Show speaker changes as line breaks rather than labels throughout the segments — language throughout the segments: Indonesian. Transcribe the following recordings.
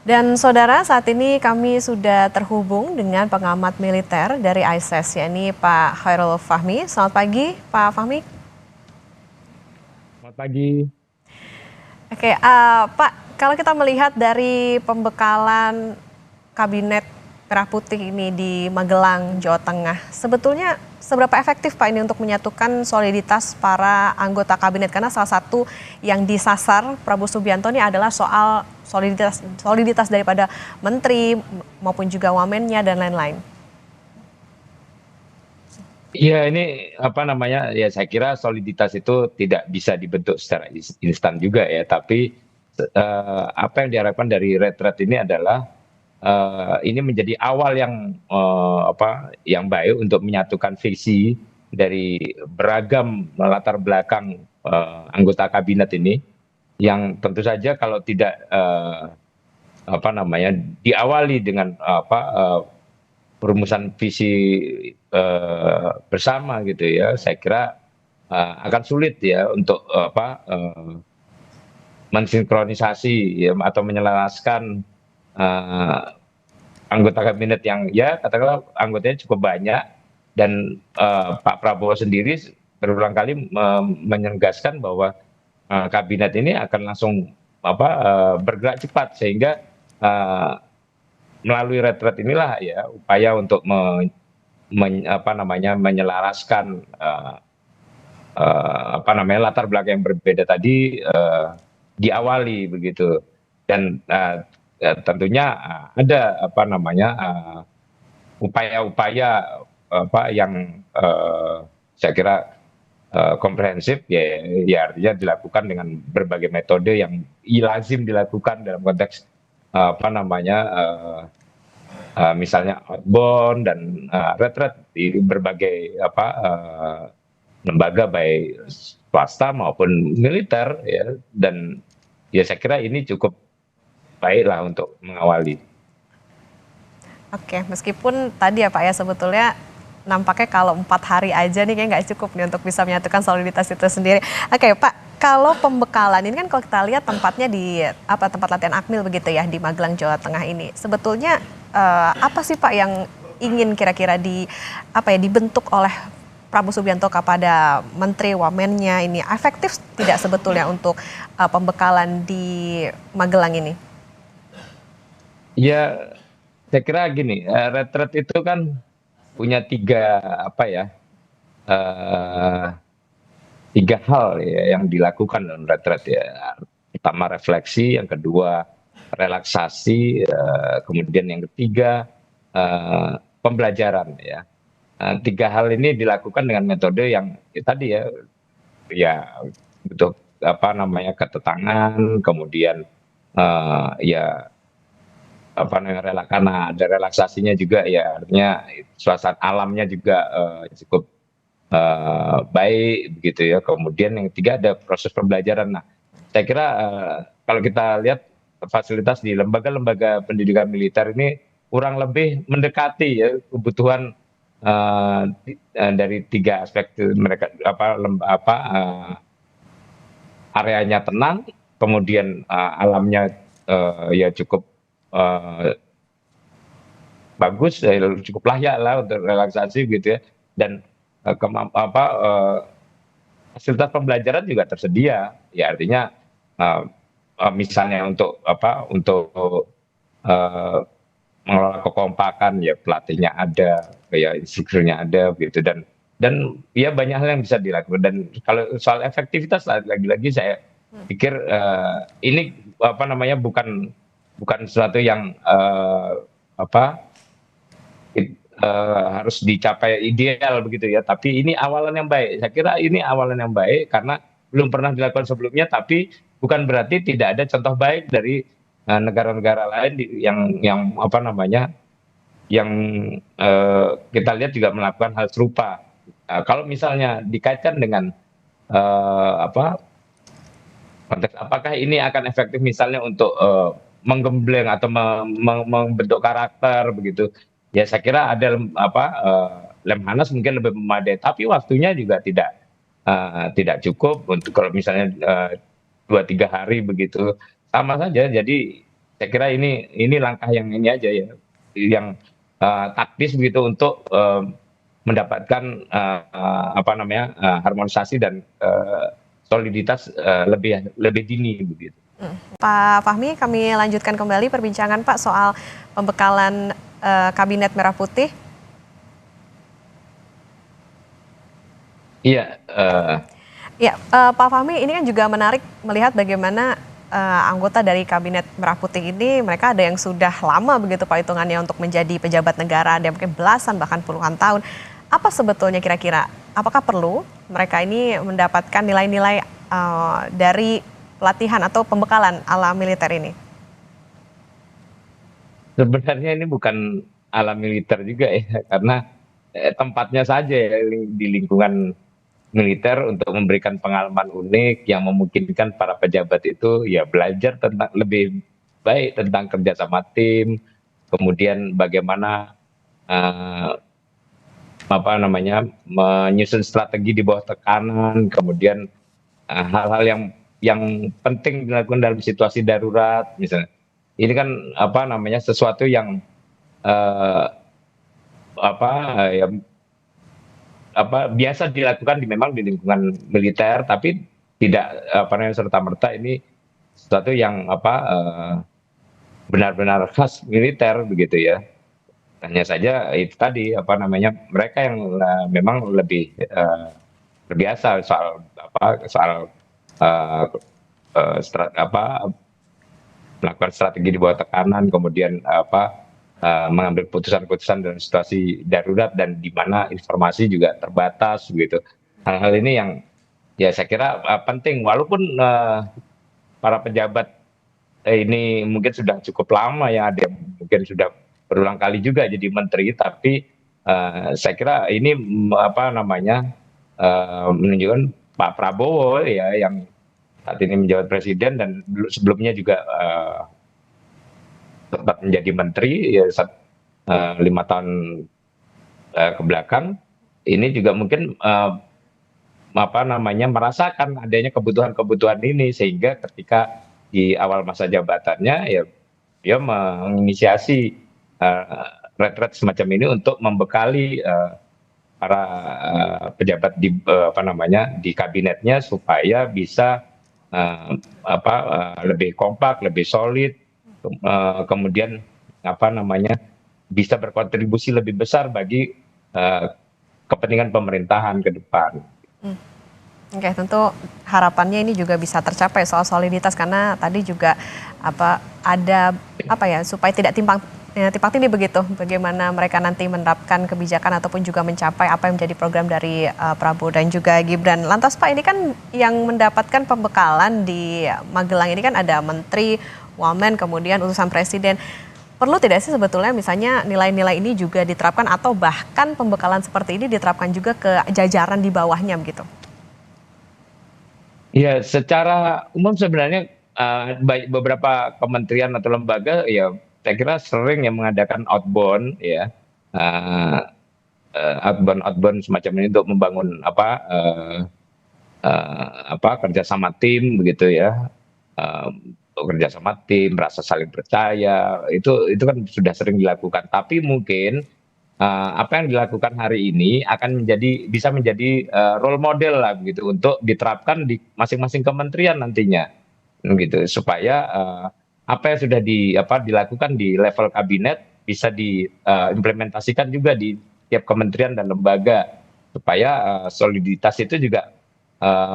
Dan saudara, saat ini kami sudah terhubung dengan pengamat militer dari ISIS, yakni Pak Khairul Fahmi. Selamat pagi, Pak Fahmi.
Selamat pagi.
Oke, Pak, kalau kita melihat dari pembekalan Kabinet Merah Putih ini di Magelang, Jawa Tengah, sebetulnya seberapa efektif Pak ini untuk menyatukan soliditas para anggota kabinet? Karena salah satu yang disasar Prabowo Subianto ini adalah soal soliditas daripada menteri maupun juga wamennya dan lain-lain.
Iya, ini apa namanya? Ya, saya kira soliditas itu tidak bisa dibentuk secara instan juga ya. Tapi apa yang diharapkan dari retret ini adalah ini menjadi awal yang yang baik untuk menyatukan visi dari beragam latar belakang anggota kabinet ini, yang tentu saja kalau tidak apa namanya diawali dengan perumusan visi bersama gitu ya, saya kira akan sulit ya untuk mensinkronisasi ya, atau menyelaraskan eh, anggota kabinet yang ya katakanlah anggotanya cukup banyak, dan Pak Prabowo sendiri berulang kali menegaskan bahwa kabinet ini akan langsung bergerak cepat, sehingga eh, melalui retret inilah ya upaya untuk menyelaraskan latar belakang yang berbeda tadi diawali begitu. Dan tentunya ada upaya-upaya yang saya kira komprehensif ya, artinya dilakukan dengan berbagai metode yang lazim dilakukan dalam konteks misalnya outbound dan retret di berbagai lembaga baik swasta maupun militer ya, dan ya saya kira ini cukup baiklah untuk mengawali.
Oke, meskipun tadi ya Pak ya sebetulnya nampaknya kalau 4 hari aja nih kayak nggak cukup nih untuk bisa menyatukan soliditas itu sendiri. Oke Pak, kalau pembekalan ini kan kalau kita lihat tempatnya di tempat latihan Akmil begitu ya di Magelang, Jawa Tengah ini. Sebetulnya apa sih Pak yang ingin kira-kira dibentuk oleh Prabowo Subianto kepada Menteri Wamennya ini efektif tidak sebetulnya untuk pembekalan di Magelang ini?
Ya, saya kira gini, retret itu kan punya eh, tiga hal ya yang dilakukan dalam retret ya. Pertama refleksi, yang kedua relaksasi, kemudian yang ketiga pembelajaran ya. Tiga hal ini dilakukan dengan metode yang tadi ya, butuh ketetangan, kemudian ya karena ada relaksasinya juga ya, artinya suasana alamnya juga cukup baik begitu ya. Kemudian yang ketiga ada proses pembelajaran. Nah, saya kira kalau kita lihat fasilitas di lembaga-lembaga pendidikan militer ini kurang lebih mendekati ya kebutuhan dari tiga aspek itu. Mereka areanya tenang, kemudian alamnya ya cukup bagus, cukup layak lah untuk relaksasi gitu ya, dan fasilitas pembelajaran juga tersedia ya, artinya misalnya untuk uh, mengelola kekompakan ya, pelatihnya ada, ya instrukturnya ada gitu, dan ya banyak hal yang bisa dilakukan. Dan kalau soal efektivitas lagi-lagi saya pikir ini bukan sesuatu yang harus dicapai ideal begitu ya, tapi ini awalan yang baik. Saya kira ini awalan yang baik karena belum pernah dilakukan sebelumnya, tapi bukan berarti tidak ada contoh baik dari negara-negara lain yang kita lihat juga melakukan hal serupa. Kalau misalnya dikaitkan dengan konteks apakah ini akan efektif misalnya untuk menggembleng atau membentuk karakter begitu, ya saya kira ada Lemhanas mungkin lebih memadai, tapi waktunya juga tidak cukup untuk kalau misalnya 2-3 hari begitu, sama saja. Jadi saya kira ini langkah yang ini aja ya, yang taktis begitu untuk mendapatkan apa namanya harmonisasi dan soliditas lebih lebih dini begitu.
Pak Fahmi, kami lanjutkan kembali perbincangan Pak soal pembekalan Kabinet Merah Putih.
Iya,
Ya, Pak Fahmi, ini kan juga menarik melihat bagaimana anggota dari Kabinet Merah Putih ini, mereka ada yang sudah lama begitu Pak hitungannya untuk menjadi pejabat negara, ada yang mungkin belasan bahkan puluhan tahun. Apa sebetulnya kira-kira, apakah perlu mereka ini mendapatkan nilai-nilai dari pelatihan atau pembekalan ala militer ini?
sebenarnya ini bukan ala militer juga ya, karena tempatnya saja ya di lingkungan militer untuk memberikan pengalaman unik yang memungkinkan para pejabat itu ya belajar tentang lebih baik tentang kerjasama tim, kemudian bagaimana eh, apa namanya menyusun strategi di bawah tekanan, kemudian hal-hal yang penting dilakukan dalam situasi darurat misalnya. Ini kan apa namanya sesuatu yang eh, apa ya apa biasa dilakukan memang di lingkungan militer, tapi tidak apa namanya serta-merta ini sesuatu yang apa benar-benar khas militer begitu ya. Hanya saja itu tadi apa namanya mereka yang memang lebih terbiasa soal apa soal eh, apa melakukan strategi di bawah tekanan, kemudian apa mengambil putusan-putusan dalam situasi darurat dan di mana informasi juga terbatas begitu. Hal-hal ini yang ya saya kira penting walaupun para pejabat ini mungkin sudah cukup lama ya, ada yang mungkin sudah berulang kali juga jadi menteri, tapi saya kira ini apa namanya menunjukkan Pak Prabowo ya yang saat ini menjabat presiden dan sebelumnya juga sempat menjadi menteri ya 5 tahun ke belakang ini juga mungkin apa namanya merasakan adanya kebutuhan-kebutuhan ini sehingga ketika di awal masa jabatannya ya dia menginisiasi retret semacam ini untuk membekali para pejabat di apa namanya di kabinetnya supaya bisa apa lebih kompak, lebih solid, kemudian apa namanya bisa berkontribusi lebih besar bagi kepentingan pemerintahan ke depan.
Oke, tentu harapannya ini juga bisa tercapai soal soliditas karena tadi juga ada ya supaya tidak timpang timpang tindih begitu bagaimana mereka nanti menerapkan kebijakan ataupun juga mencapai apa yang menjadi program dari Prabowo dan juga Gibran. Lantas Pak, ini kan yang mendapatkan pembekalan di Magelang ini kan ada menteri, wamen, kemudian utusan presiden. Perlu tidak sih sebetulnya misalnya nilai-nilai ini juga diterapkan atau bahkan pembekalan seperti ini diterapkan juga ke jajaran di bawahnya begitu?
Ya, secara umum sebenarnya baik beberapa kementerian atau lembaga ya saya kira sering yang mengadakan outbound ya uh, outbound semacam ini untuk membangun apa kerjasama tim begitu ya. Untuk kerjasama tim, rasa saling percaya itu kan sudah sering dilakukan. Tapi mungkin apa yang dilakukan hari ini akan bisa menjadi role model lah begitu untuk diterapkan di masing-masing kementerian nantinya gitu supaya apa yang sudah dilakukan di level kabinet bisa diimplementasikan juga di tiap kementerian dan lembaga supaya soliditas itu juga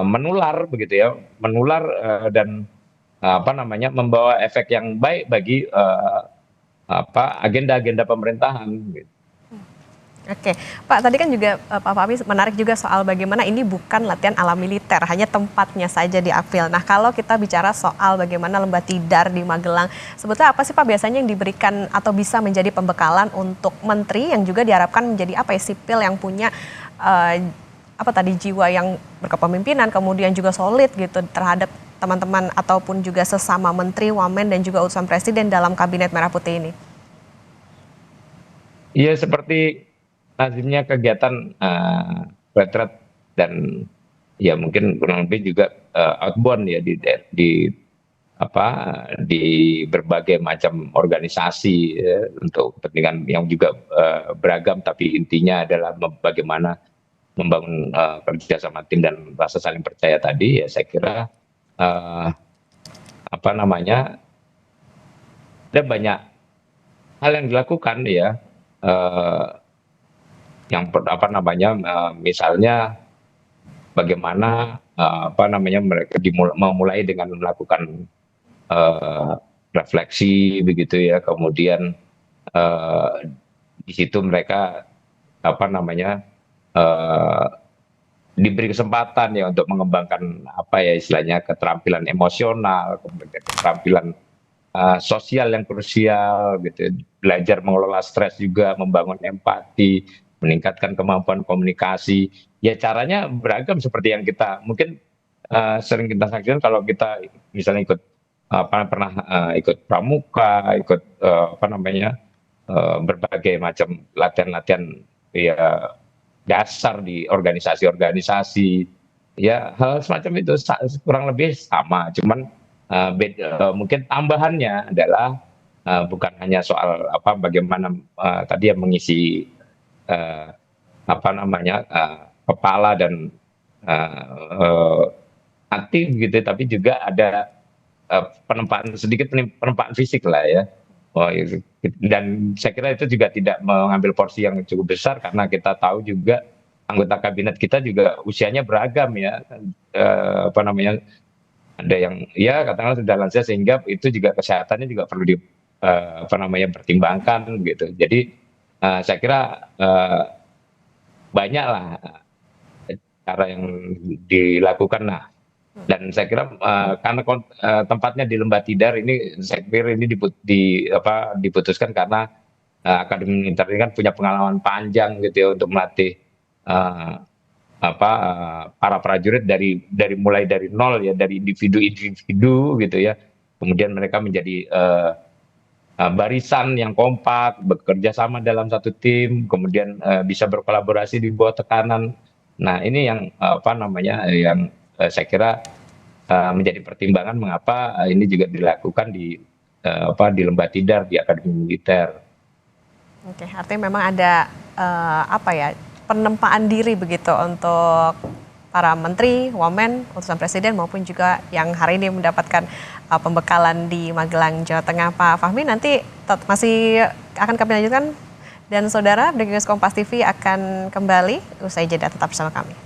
menular begitu ya menular dan apa namanya membawa efek yang baik bagi agenda-agenda pemerintahan gitu.
Oke, Pak, tadi kan juga Pak Fahmi menarik juga soal bagaimana ini bukan latihan ala militer, hanya tempatnya saja di Apil. Nah, kalau kita bicara soal bagaimana lembah tidar di Magelang, sebetulnya apa sih Pak biasanya yang diberikan atau bisa menjadi pembekalan untuk menteri yang juga diharapkan menjadi sipil yang punya jiwa yang berkepemimpinan, kemudian juga solid gitu terhadap teman-teman ataupun juga sesama menteri, wamen dan juga utusan presiden dalam kabinet Merah Putih ini?
Iya seperti lazimnya kegiatan retret dan ya mungkin kurang lebih juga outbound ya di apa di berbagai macam organisasi ya, untuk kepentingan yang juga beragam, tapi intinya adalah bagaimana membangun kerjasama tim dan rasa saling percaya tadi. Ya saya kira eh, apa namanya ada banyak hal yang dilakukan ya, eh, yang apa namanya misalnya bagaimana apa namanya mereka memulai dengan melakukan eh, refleksi begitu ya, kemudian eh, di situ mereka apa namanya eh, diberi kesempatan ya untuk mengembangkan apa ya istilahnya keterampilan emosional, kemudian keterampilan sosial yang krusial gitu, belajar mengelola stres juga, membangun empati, meningkatkan kemampuan komunikasi. Ya caranya beragam seperti yang kita mungkin sering kita saksikan kalau kita misalnya ikut pernah ikut pramuka, ikut apa namanya berbagai macam latihan-latihan ya dasar di organisasi-organisasi. Ya hal semacam itu kurang lebih sama, cuman mungkin tambahannya adalah bukan hanya soal apa bagaimana tadi yang mengisi uh, apa namanya kepala dan uh, hati gitu, tapi juga ada penempaan sedikit penempaan fisik lah ya. Oh, dan saya kira itu juga tidak mengambil porsi yang cukup besar karena kita tahu juga anggota kabinet kita juga usianya beragam ya, apa namanya ada yang ya katakanlah sudah lansia sehingga itu juga kesehatannya juga perlu di apa namanya pertimbangkan gitu. Jadi saya kira banyak lah cara yang dilakukan. Nah, dan saya kira karena tempatnya di Lembah Tidar ini, saya kira ini diputuskan karena Akademi Militer ini kan punya pengalaman panjang gitu ya untuk melatih uh, para prajurit mulai dari nol ya, dari individu-individu gitu ya, kemudian mereka menjadi barisan yang kompak, bekerja sama dalam satu tim, kemudian bisa berkolaborasi di bawah tekanan. Nah ini yang apa namanya yang saya kira menjadi pertimbangan mengapa ini juga dilakukan di di Lembah Tidar di Akademi Militer.
Oke, artinya memang ada apa ya penempaan diri begitu untuk para menteri, wamen, utusan presiden maupun juga yang hari ini mendapatkan pembekalan di Magelang, Jawa Tengah. Pak Fahmi nanti masih akan kami lanjutkan dan saudara, Breaking News Kompas TV akan kembali usai jeda, tetap bersama kami.